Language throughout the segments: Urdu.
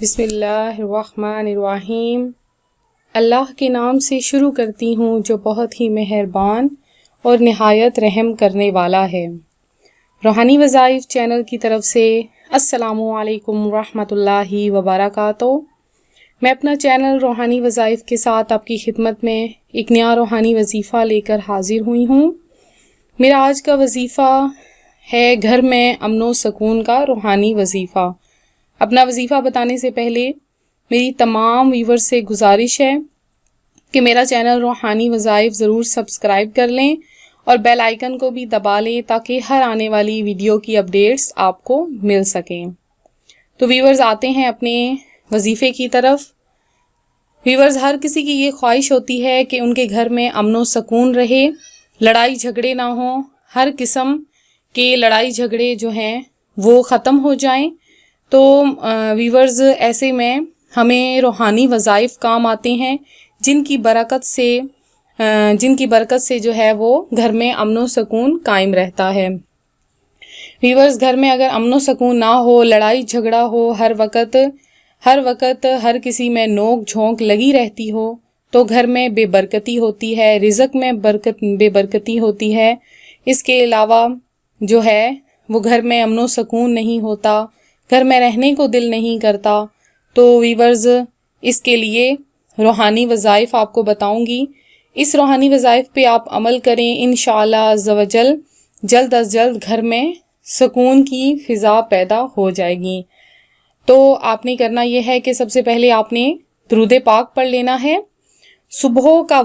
بسم اللہ الرحمن الرحیم۔ اللہ کے نام سے شروع کرتی ہوں جو بہت ہی مہربان اور نہایت رحم کرنے والا ہے۔ روحانی وظائف چینل کی طرف سے السلام علیکم ورحمۃ اللہ وبرکاتہ۔ میں اپنا چینل روحانی وظائف کے ساتھ آپ کی خدمت میں ایک نیا روحانی وظیفہ لے کر حاضر ہوئی ہوں۔ میرا آج کا وظیفہ ہے گھر میں امن و سکون کا روحانی وظیفہ۔ اپنا وظیفہ بتانے سے پہلے میری تمام ویور سے گزارش ہے کہ میرا چینل روحانی وظائف ضرور سبسکرائب کر لیں اور بیل آئیکن کو بھی دبا لیں تاکہ ہر آنے والی ویڈیو کی اپڈیٹس آپ کو مل سکیں۔ تو ویورز آتے ہیں اپنے وظیفے کی طرف۔ ویورز، ہر کسی کی یہ خواہش ہوتی ہے کہ ان کے گھر میں امن و سکون رہے، لڑائی جھگڑے نہ ہوں، ہر قسم کے لڑائی جھگڑے جو ہیں وہ ختم ہو جائیں۔ تو ویورز، ایسے میں ہمیں روحانی وظائف کام آتے ہیں جن کی برکت سے جو ہے وہ گھر میں امن و سکون قائم رہتا ہے۔ ویورز، گھر میں اگر امن و سکون نہ ہو، لڑائی جھگڑا ہو، ہر وقت ہر کسی میں نوک جھونک لگی رہتی ہو تو گھر میں بے برکتی ہوتی ہے، رزق میں بے برکتی ہوتی ہے۔ اس کے علاوہ جو ہے وہ گھر میں امن و سکون نہیں ہوتا، گھر میں رہنے کو دل نہیں کرتا۔ تو ویورز، اس کے لیے روحانی وظائف آپ کو بتاؤں گی۔ اس روحانی وظائف پہ آپ عمل کریں، انشاءاللہ عز و جل جلد از جلد گھر میں سکون کی فضا پیدا ہو جائے گی۔ تو آپ نے کرنا یہ ہے کہ سب سے پہلے آپ نے درود پاک پڑھ لینا ہے۔ صبح کا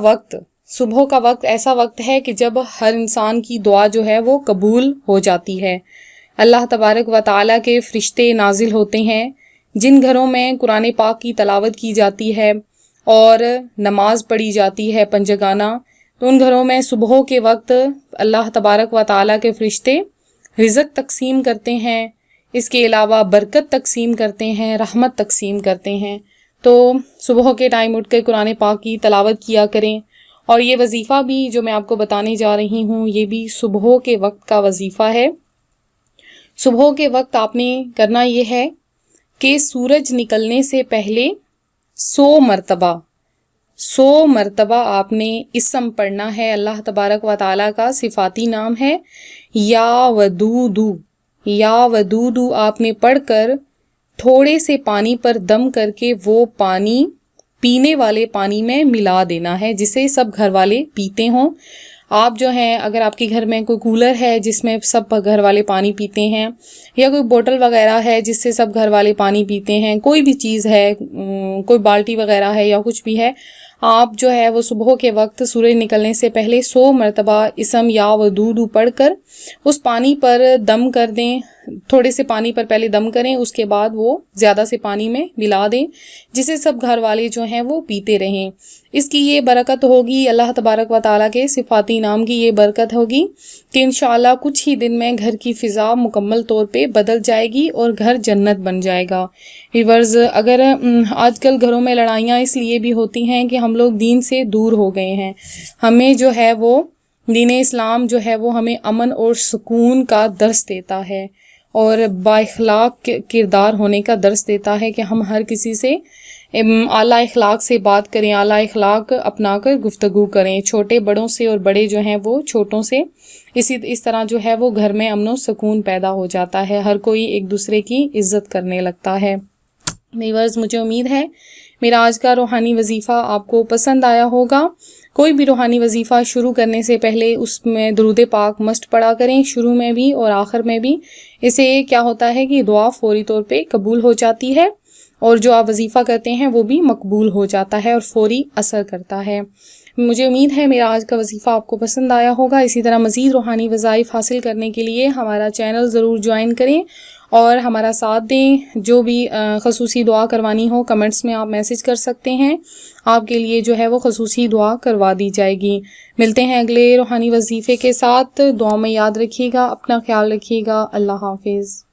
وقت ایسا وقت ہے کہ جب ہر انسان کی دعا جو ہے وہ قبول ہو جاتی ہے۔ اللہ تبارک و تعالیٰ کے فرشتے نازل ہوتے ہیں۔ جن گھروں میں قرآن پاک کی تلاوت کی جاتی ہے اور نماز پڑھی جاتی ہے پنجگانہ، تو ان گھروں میں صبح کے وقت اللہ تبارک و تعالیٰ کے فرشتے رزق تقسیم کرتے ہیں، اس کے علاوہ برکت تقسیم کرتے ہیں، رحمت تقسیم کرتے ہیں۔ تو صبح کے ٹائم اٹھ کے قرآن پاک کی تلاوت کیا کریں۔ اور یہ وظیفہ بھی جو میں آپ کو بتانے جا رہی ہوں یہ بھی صبح کے وقت کا وظیفہ ہے۔ صبح کے وقت آپ نے کرنا یہ ہے کہ سورج نکلنے سے پہلے 100 مرتبہ آپ نے اسم پڑھنا ہے۔ اللہ تبارک و تعالیٰ کا صفاتی نام ہے یا ودودو آپ نے پڑھ کر تھوڑے سے پانی پر دم کر کے وہ پانی پینے والے پانی میں ملا دینا ہے جسے سب گھر والے پیتے ہوں۔ آپ جو ہیں اگر آپ کے گھر میں کوئی کولر ہے جس میں سب گھر والے پانی پیتے ہیں، یا کوئی بوتل وغیرہ ہے جس سے سب گھر والے پانی پیتے ہیں، کوئی بھی چیز ہے، کوئی بالٹی وغیرہ ہے یا کچھ بھی ہے، آپ جو ہے وہ صبح کے وقت سورج نکلنے سے پہلے 100 مرتبہ اسم یا ودودو پڑھ کر اس پانی پر دم کر دیں۔ تھوڑے سے پانی پر پہلے دم کریں، اس کے بعد وہ زیادہ سے پانی میں ملا دیں جسے سب گھر والے جو ہیں وہ پیتے رہیں۔ اس کی یہ برکت ہوگی، اللہ تبارک و تعالیٰ کے صفاتی نام کی یہ برکت ہوگی کہ انشاءاللہ کچھ ہی دن میں گھر کی فضا مکمل طور پہ بدل جائے گی اور گھر جنت بن جائے گا۔ ویورز، اگر آج کل گھروں میں لڑائیاں اس لیے بھی ہوتی ہیں کہ ہم لوگ دین سے دور ہو گئے ہیں۔ ہمیں جو ہے وہ دین اسلام جو ہے وہ ہمیں امن اور سکون کا درس دیتا ہے اور با اخلاق کردار ہونے کا درس دیتا ہے کہ ہم ہر کسی سے اعلیٰ اخلاق سے بات کریں، اعلیٰ اخلاق اپنا کر گفتگو کریں، چھوٹے بڑوں سے اور بڑے جو ہیں وہ چھوٹوں سے۔ اس طرح جو ہے وہ گھر میں امن و سکون پیدا ہو جاتا ہے، ہر کوئی ایک دوسرے کی عزت کرنے لگتا ہے۔ ویورز، مجھے امید ہے میرا آج کا روحانی وظیفہ آپ کو پسند آیا ہوگا۔ کوئی بھی روحانی وظیفہ شروع کرنے سے پہلے اس میں درود پاک مست پڑھا کریں، شروع میں بھی اور آخر میں بھی۔ اسے کیا ہوتا ہے کہ دعا فوری طور پہ قبول ہو جاتی ہے اور جو آپ وظیفہ کرتے ہیں وہ بھی مقبول ہو جاتا ہے اور فوری اثر کرتا ہے۔ مجھے امید ہے میرا آج کا وظیفہ آپ کو پسند آیا ہوگا۔ اسی طرح مزید روحانی وظائف حاصل کرنے کے لیے ہمارا چینل ضرور جوائن کریں اور ہمارا ساتھ دیں۔ جو بھی خصوصی دعا کروانی ہو کمنٹس میں آپ میسج کر سکتے ہیں، آپ کے لیے جو ہے وہ خصوصی دعا کروا دی جائے گی۔ ملتے ہیں اگلے روحانی وظیفے کے ساتھ۔ دعا میں یاد رکھیے گا، اپنا خیال رکھیے گا۔ اللہ حافظ۔